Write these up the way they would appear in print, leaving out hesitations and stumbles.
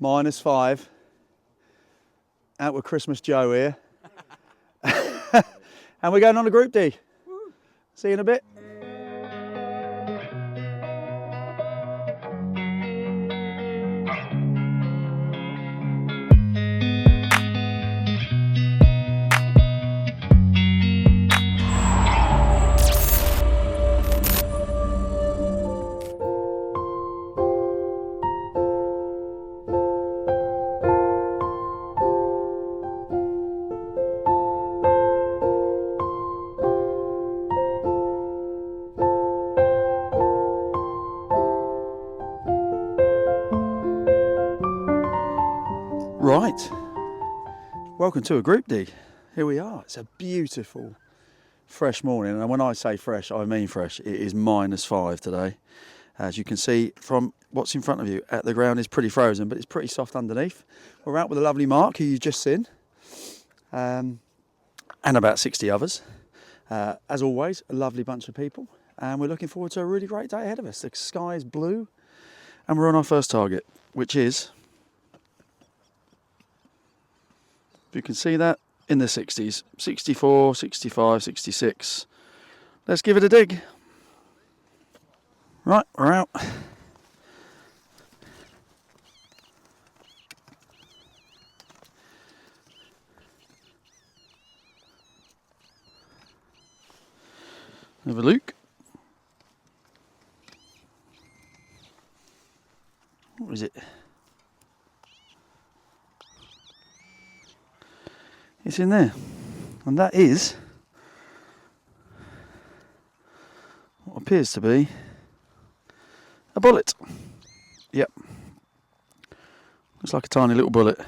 -5. Out with Christmas Joe here. And we're going on a Group D. See you in a bit. Right, welcome to a Group D. Here we are. It's a beautiful, fresh morning, and when I say fresh, I mean fresh. It is -5 today. As you can see from what's in front of you, the ground is pretty frozen, but it's pretty soft underneath. We're out with a lovely Mark, who you've just seen, and about 60 others. As always, a lovely bunch of people, and we're looking forward to a really great day ahead of us. The sky is blue, and we're on our first target, which is, if you can see that, in the 60s, 64, 65, 66. Let's give it a dig. Right, we're out. Have a look. What is it? It's in there, and that is what appears to be a bullet. Yep, looks like a tiny little bullet.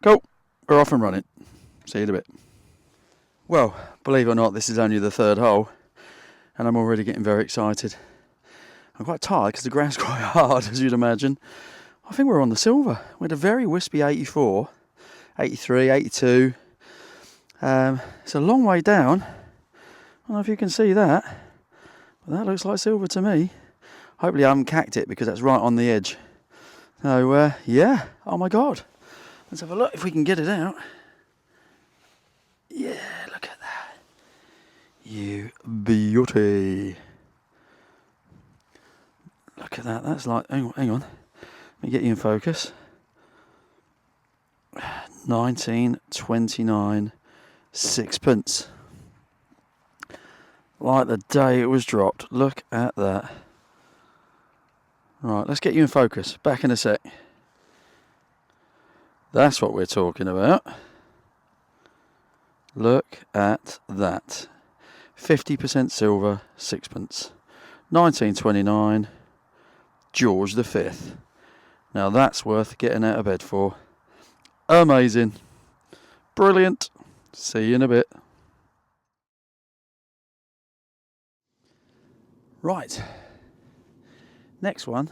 Cool, we're off and running. See you in a bit. Well, believe it or not, this is only the third hole, and I'm already getting very excited. I'm quite tired because the ground's quite hard, as you'd imagine. I think we're on the silver. We had a very wispy 84. 83, 82. It's a long way down. I don't know if you can see that, but that looks like silver to me. Hopefully I haven't cacked it because that's right on the edge. So yeah, oh my god. Let's have a look if we can get it out. Yeah, look at that. You beauty. Look at that, that's like, hang on. Let me get you in focus. 1929 sixpence. Like the day it was dropped. Look at that. Right, let's get you in focus. Back in a sec. That's what we're talking about. Look at that. 50% silver, sixpence. 1929, George V. Now that's worth getting out of bed for. Amazing. Brilliant. See you in a bit. Right. Next one.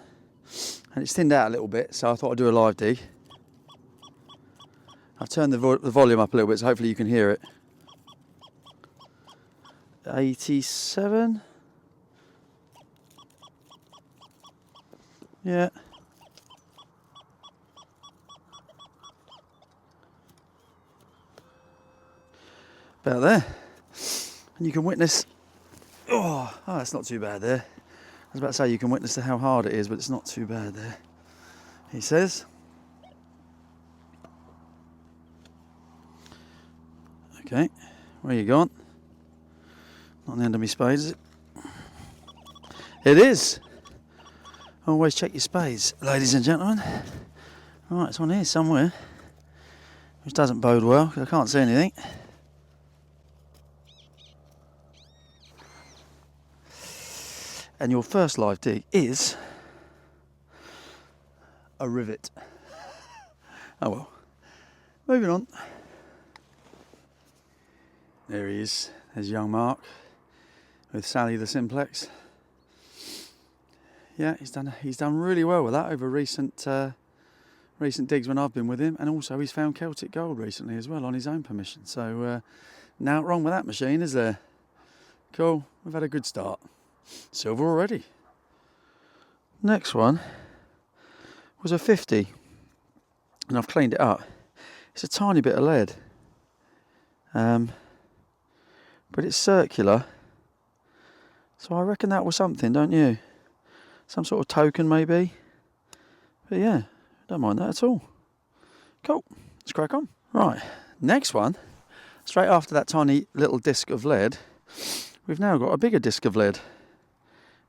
And it's thinned out a little bit, so I thought I'd do a live dig. I've turned the volume up a little bit, so hopefully you can hear it. 87. Yeah. About there, and you can witness. Oh, that's not too bad there. I was about to say you can witness how hard it is, but it's not too bad there. He says. Okay, where you gone? Not on the end of my spades, is it? It is. Always check your spades, ladies and gentlemen. Right, it's on here somewhere, which doesn't bode well because I can't see anything. And your first live dig is a rivet. Oh well. Moving on. There he is. There's young Mark with Sally the Simplex. Yeah, he's done really well with that over recent digs when I've been with him, and also he's found Celtic gold recently as well on his own permission. So nothing wrong with that machine, is there? Cool. We've had a good start. Silver already. Next one was a 50. and I've cleaned it up. It's a tiny bit of lead, but it's circular, so I reckon that was something, don't you? Some sort of token maybe. But yeah, don't mind that at all. Cool, let's crack on. Right, next one, straight after that tiny little disc of lead, we've now got a bigger disc of lead.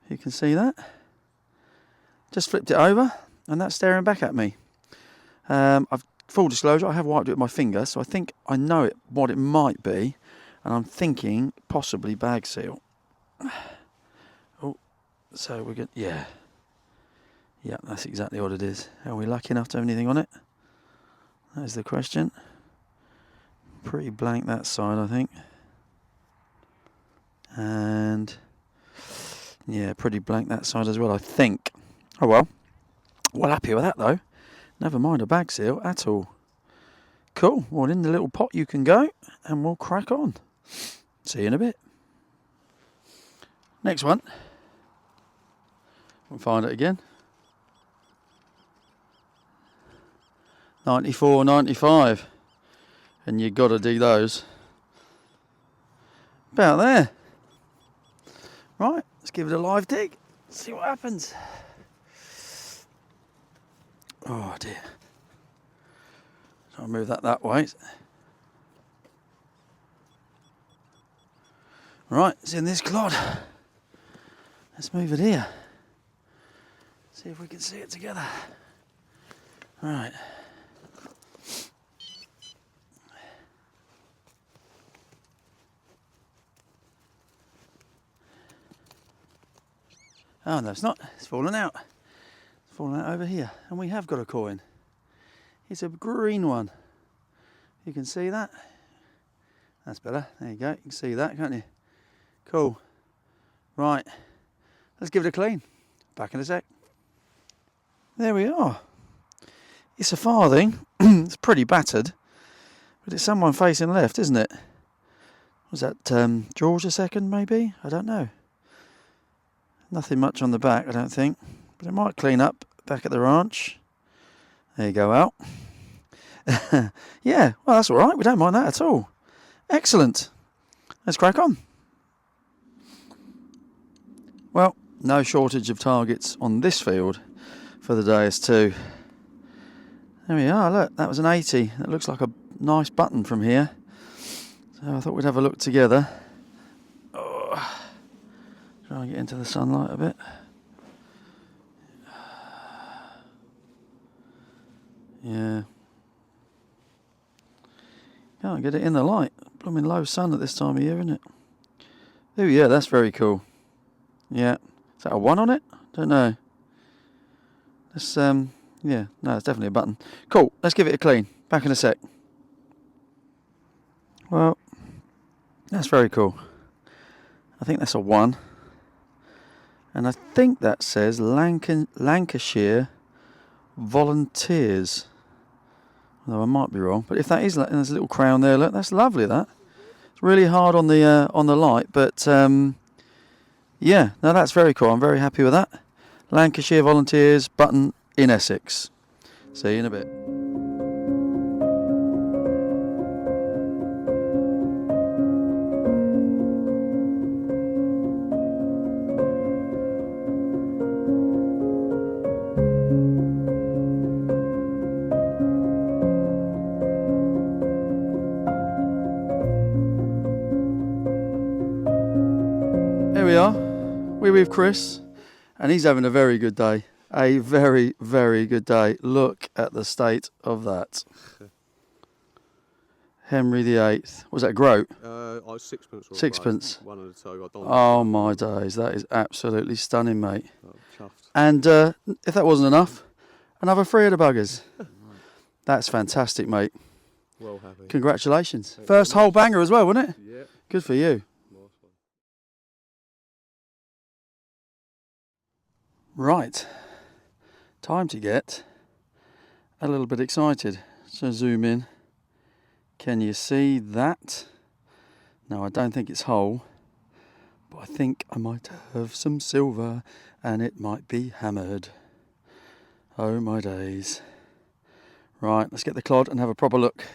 You can see that. Just flipped it over, and that's staring back at me. Full disclosure, I have wiped it with my finger, so I think I know what it might be, and I'm thinking possibly bag seal. Oh, so we're good. Yeah, that's exactly what it is. Are we lucky enough to have anything on it? That is the question. Pretty blank that side, I think, and yeah, pretty blank that side as well, I think. Oh well, happy with that though. Never mind a bag seal at all. Cool, well in the little pot you can go, and we'll crack on. See you in a bit. Next one. We'll find it again. 94, 95. And you gotta dig those. About there. Right, let's give it a live dig. See what happens. Oh dear. I'll move that way. Right, it's in this clod. Let's move it here. See if we can see it together. Right. Oh no, it's not. It's fallen out. It's fallen out over here. And we have got a coin. It's a green one. You can see that. That's better. There you go. You can see that, can't you? Cool. Right. Let's give it a clean. Back in a sec. There we are. It's a farthing. It's pretty battered. But it's someone facing left, isn't it? Was that George II maybe? I don't know. Nothing much on the back, I don't think. But it might clean up back at the ranch. There you go, Al. Yeah, well, that's all right. We don't mind that at all. Excellent. Let's crack on. Well, no shortage of targets on this field for the Deus II. There we are, look, that was an 80. That looks like a nice button from here. So I thought we'd have a look together. Oh, try and get into the sunlight a bit. Yeah. Can't get it in the light. Blooming low sun at this time of year, isn't it? Oh yeah, that's very cool. Yeah. Is that a 1 on it? Don't know. Let's yeah, no, it's definitely a button. Cool, let's give it a clean. Back in a sec. Well, that's very cool. I think that's a 1. And I think that says Lancashire Volunteers. Although I might be wrong. But if that is, and there's a little crown there, look, that's lovely, that. It's really hard on the light, but yeah, no, that's very cool. I'm very happy with that. Lancashire Volunteers, button in Essex. See you in a bit. Here we are. We're with Chris, and he's having a very good day. A very, very good day. Look at the state of that. Henry VIII. Was that a groat? I was sixpence. Sixpence. One of the two. I don't Oh my days, that is absolutely stunning, mate. Oh, chuffed. And if that wasn't enough, another 3 of the buggers. That's fantastic, mate. Well happy. Congratulations. Thanks First very whole much. banger as well, wasn't it? Yeah. Good for you. Nice one. Right. Time to get a little bit excited. So zoom in. Can you see that? No, I don't think it's whole. But I think I might have some silver and it might be hammered. Oh my days. Right, let's get the clod and have a proper look.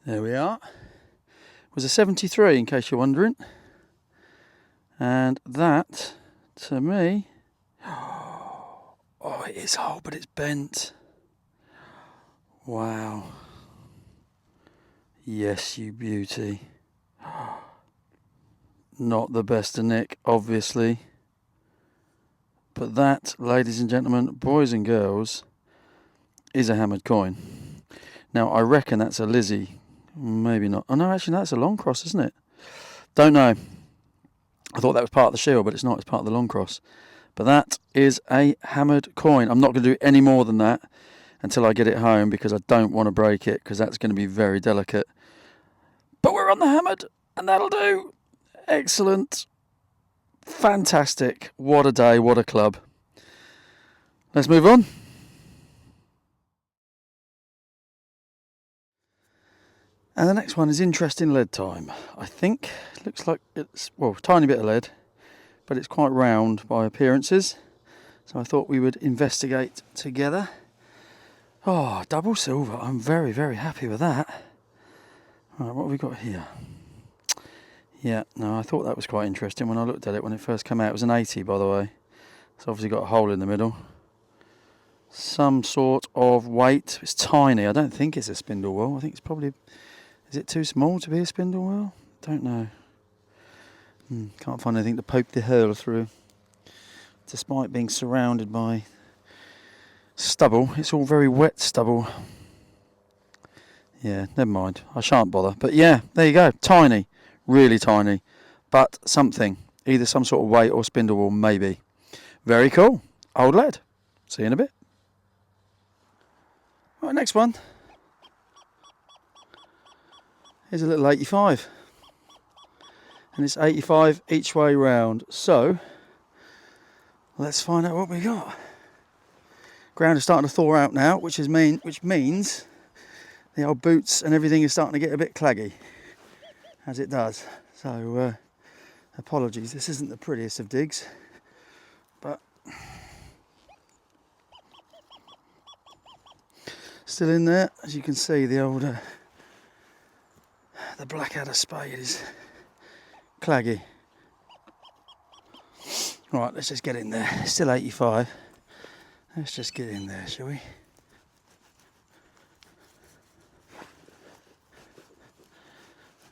There we are. It was a 73 in case you're wondering. And that, to me, oh, it is whole, but it's bent. Wow. Yes, you beauty. Not the best of nick, obviously. But that, ladies and gentlemen, boys and girls, is a hammered coin. Now, I reckon that's a Lizzie. Maybe not. Oh, no, actually, that's a long cross, isn't it? Don't know. I thought that was part of the shield, but it's not. It's part of the long cross. But that is a hammered coin. I'm not going to do any more than that until I get it home because I don't want to break it because that's going to be very delicate. But we're on the hammered, and that'll do. Excellent. Fantastic. What a day. What a club. Let's move on. And the next one is interesting lead time. I think it looks like it's, well, a tiny bit of lead, but it's quite round by appearances. So I thought we would investigate together. Oh, double silver. I'm very, very happy with that. Right, what have we got here? Yeah, no, I thought that was quite interesting when I looked at it when it first came out. It was an 80, by the way. It's obviously got a hole in the middle. Some sort of weight. It's tiny. I don't think it's a spindle wheel. I think it's probably... Is it too small to be a spindle wheel? Don't know. Can't find anything to poke the hurl through. Despite being surrounded by stubble, it's all very wet stubble. Yeah, never mind. I shan't bother. But yeah, there you go. Tiny. Really tiny. But something. Either some sort of weight or spindle wheel, maybe. Very cool. Old lead. See you in a bit. Right, next one. Here's a little 85. And it's 85 each way round. So, let's find out what we got. Ground is starting to thaw out now, which means the old boots and everything is starting to get a bit claggy, as it does. So, apologies, this isn't the prettiest of digs, but still in there. As you can see, the old the Blackadder spade is claggy. Right, let's just get in there. Still 85. Let's just get in there, shall we?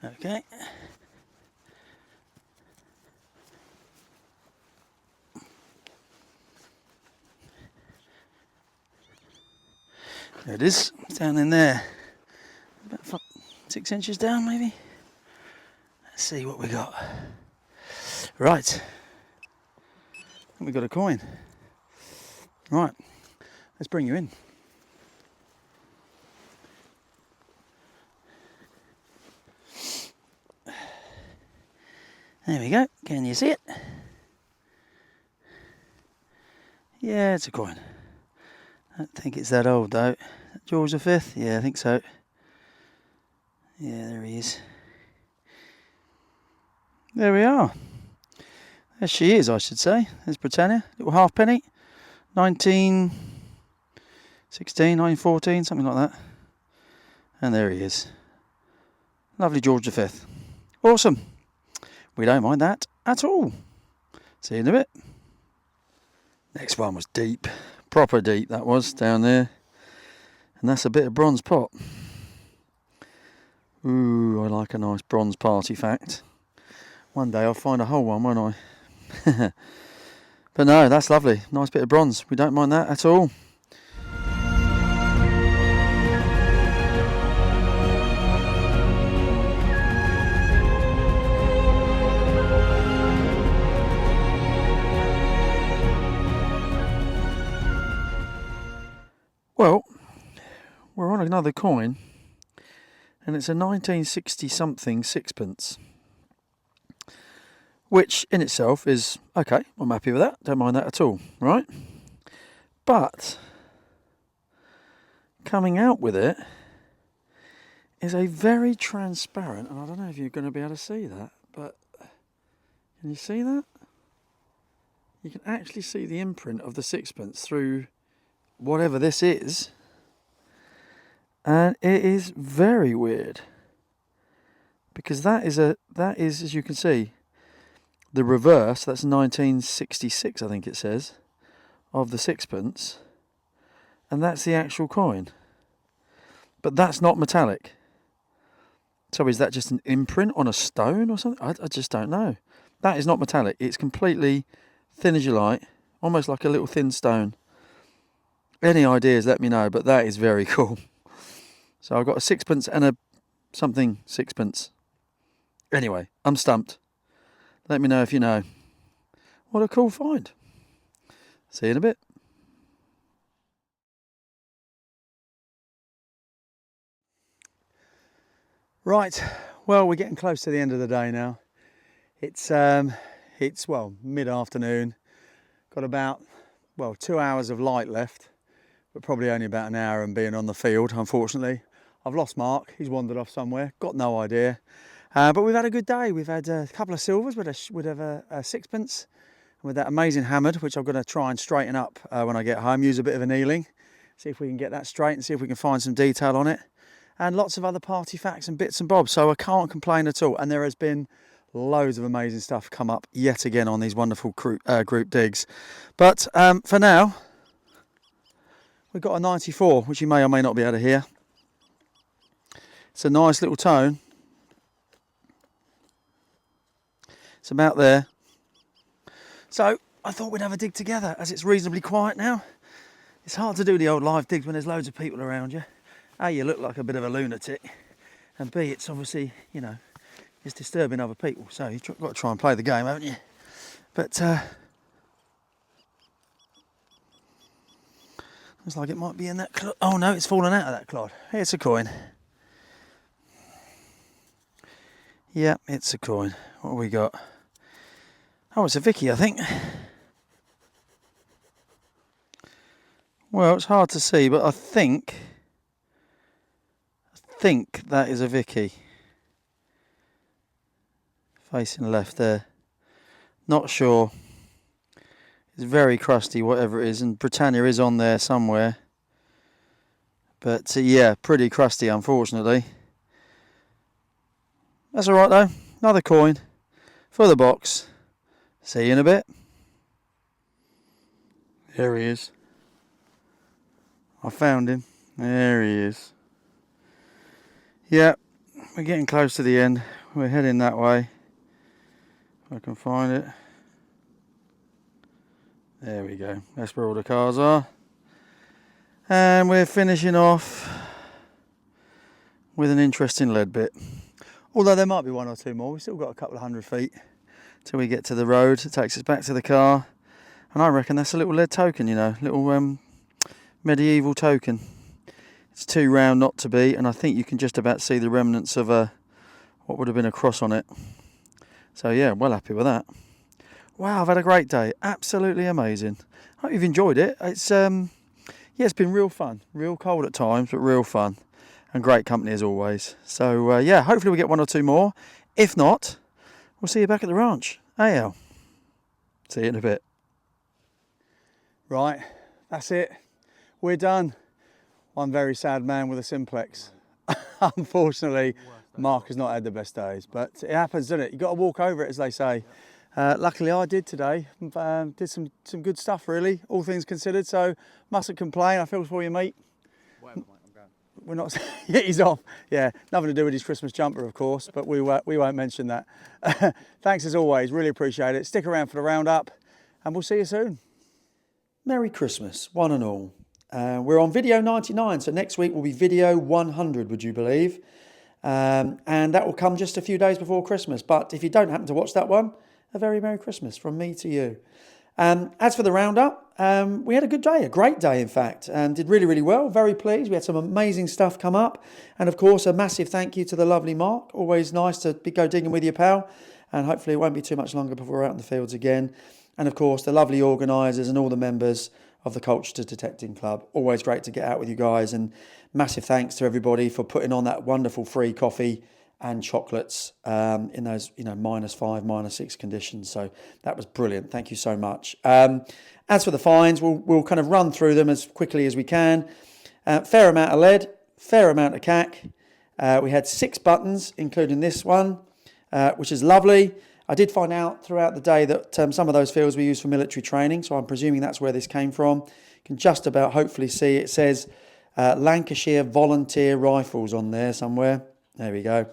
Okay. There it is, down in there. About 6 inches down, maybe. Let's see what we got. Right. I think we got a coin. Right. Let's bring you in. There we go. Can you see it? Yeah, it's a coin. I don't think it's that old though. George V? Yeah, I think so. Yeah, there he is. There we are. There she is, I should say. There's Britannia. Little halfpenny. 1916, 1914, something like that. And there he is. Lovely George V. Awesome. We don't mind that at all. See you in a bit. Next one was deep. Proper deep that was, down there. And that's a bit of bronze pot. Ooh, I like a nice bronze party fact. One day I'll find a whole one, won't I? But no, that's lovely. Nice bit of bronze. We don't mind that at all. Well, we're on another coin, and it's a 1960 something sixpence, which in itself is okay. I'm happy with that. Don't mind that at all, right? But coming out with it is a very transparent, and I don't know if you're going to be able to see that, but can you see that? You can actually see the imprint of the sixpence through whatever this is, And it is very weird. Because that is, as you can see, the reverse. That's 1966, I think it says, of the sixpence. And that's the actual coin. But that's not metallic. So is that just an imprint on a stone or something? I just don't know. That is not metallic. It's completely thin as you like, almost like a little thin stone. Any ideas, let me know, but that is very cool. So I've got a sixpence and a something sixpence. Anyway, I'm stumped. Let me know if you know. What a cool find. See you in a bit. Right, well, we're getting close to the end of the day now. It's well, mid-afternoon. Got about, 2 hours of light left, but probably only about an hour and being on the field, unfortunately. I've lost Mark, he's wandered off somewhere, got no idea. But we've had a good day. We've had a couple of silvers with a sixpence, and with that amazing hammered, which I'm going to try and straighten up when I get home. Use a bit of annealing, see if we can get that straight and see if we can find some detail on it. And lots of other party facts and bits and bobs, so I can't complain at all. And there has been loads of amazing stuff come up yet again on these wonderful group digs. But for now, we've got a 94, which you may or may not be able to hear. It's a nice little tone. It's about there. So I thought we'd have a dig together, as it's reasonably quiet now. It's hard to do the old live digs when there's loads of people around you. A, you look like a bit of a lunatic, and B, it's obviously, it's disturbing other people. So you've got to try and play the game, haven't you? But looks like it might be in that clod. Oh no, it's fallen out of that clod. It's a coin. Yeah, it's a coin. What have we got? Oh, it's a Vicky, I think. Well, it's hard to see, but I think that is a Vicky. Facing left there. Not sure. It's very crusty, whatever it is, and Britannia is on there somewhere. But yeah, pretty crusty, unfortunately. That's alright though. Another coin for the box. See you in a bit. There he is. I found him. There he is. Yeah, we're getting close to the end. We're heading that way. If I can find it. There we go. That's where all the cars are. And we're finishing off with an interesting lead bit. Although there might be one or two more. We've still got a couple of 100 feet till we get to the road. It takes us back to the car. And I reckon that's a little lead token, little medieval token. It's too round not to be, and I think you can just about see the remnants of what would have been a cross on it. So yeah, well happy with that. Wow, I've had a great day. Absolutely amazing. Hope you've enjoyed it. It's it's been real fun. Real cold at times, but real fun. And great company as always. So hopefully we'll get one or two more. If not, we'll see you back at the ranch. AL. See you in a bit. Right, that's it. We're done. One very sad man with a simplex. Unfortunately, Mark has not had the best days, but it happens, doesn't it? You've got to walk over it, as they say. Luckily, I did today. Did some good stuff, really, all things considered. So, mustn't complain. I feel for you, mate. Whatever, mate, I'm going. We're not. Yeah, he's off. Yeah, nothing to do with his Christmas jumper, of course, but we won't mention that. Thanks as always. Really appreciate it. Stick around for the roundup, and we'll see you soon. Merry Christmas, one and all. We're on video 99, so next week will be video 100, would you believe? And that will come just a few days before Christmas. But if you don't happen to watch that one, a very Merry Christmas from me to you. As for the roundup, we had a good day, a great day in fact. Did really, really well, very pleased. We had some amazing stuff come up. And of course, a massive thank you to the lovely Mark. Always nice to go digging with you, pal. And hopefully it won't be too much longer before we're out in the fields again. And of course, the lovely organisers and all the members of the Colchester Detecting Club. Always great to get out with you guys, and massive thanks to everybody for putting on that wonderful free coffee and chocolates in those -5, -6 conditions. So that was brilliant. Thank you so much. As for the finds, we'll kind of run through them as quickly as we can. Fair amount of lead, fair amount of CAC. We had 6 buttons, including this one, which is lovely. I did find out throughout the day that some of those fields were used for military training, so I'm presuming that's where this came from. You can just about hopefully see it says Lancashire Volunteer Rifles on there somewhere. There we go.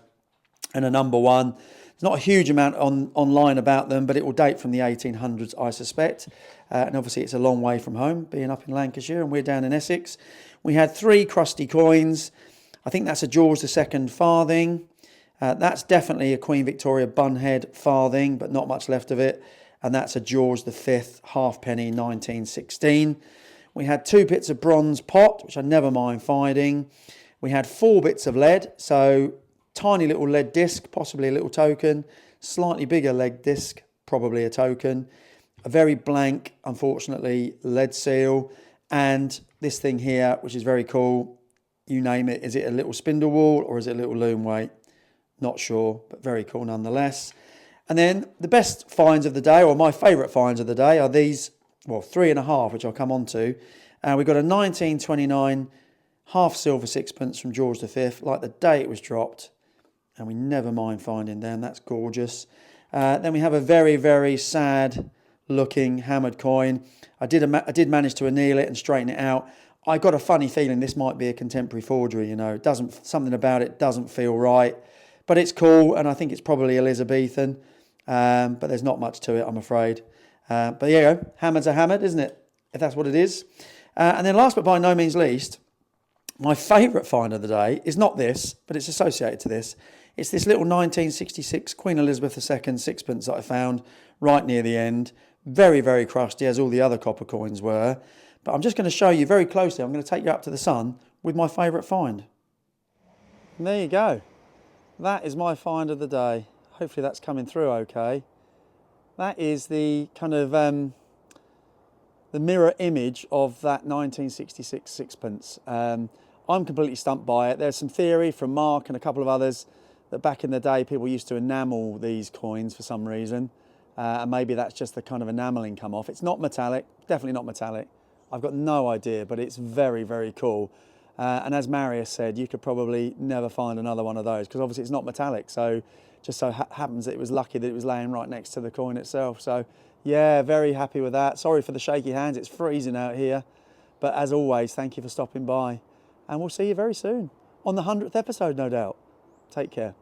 And a number 1. There's not a huge amount online about them, but it will date from the 1800s, I suspect. And obviously it's a long way from home, being up in Lancashire, and we're down in Essex. We had 3 crusty coins. I think that's a George II farthing. That's definitely a Queen Victoria bunhead farthing, but not much left of it. And that's a George V halfpenny 1916. We had 2 bits of bronze pot, which I never mind finding. We had 4 bits of lead, so tiny little lead disc, possibly a little token. Slightly bigger lead disc, probably a token. A very blank, unfortunately, lead seal. And this thing here, which is very cool, you name it. Is it a little spindle whorl or is it a little loom weight? Not sure, but very cool nonetheless. And then the best finds of the day, or my favourite finds of the day, are these, well, 3.5, which I'll come on to. We've got a 1929 half silver sixpence from George V, like the day it was dropped. And we never mind finding them. That's gorgeous. Then we have a very, very sad looking hammered coin. I did manage to anneal it and straighten it out. I got a funny feeling this might be a contemporary forgery, you know. Something about it doesn't feel right. But it's cool, and I think it's probably Elizabethan. But there's not much to it, I'm afraid. But there you go. Hammered's a hammered, isn't it? If that's what it is. And then last but by no means least, my favourite find of the day is not this, but it's associated to this. It's this little 1966 Queen Elizabeth II sixpence that I found right near the end. Very, very crusty, as all the other copper coins were. But I'm just going to show you very closely. I'm going to take you up to the sun with my favourite find. And there you go. That is my find of the day. Hopefully that's coming through okay. That is the kind of the mirror image of that 1966 sixpence. I'm completely stumped by it. There's some theory from Mark and a couple of others that back in the day people used to enamel these coins for some reason. And maybe that's just the kind of enamelling come off. It's not metallic, definitely not metallic. I've got no idea, but it's very, very cool. And as Marius said, you could probably never find another one of those because obviously it's not metallic. So just so happens that it was lucky that it was laying right next to the coin itself. So yeah, very happy with that. Sorry for the shaky hands, it's freezing out here. But as always, thank you for stopping by. And we'll see you very soon on the 100th episode, no doubt. Take care.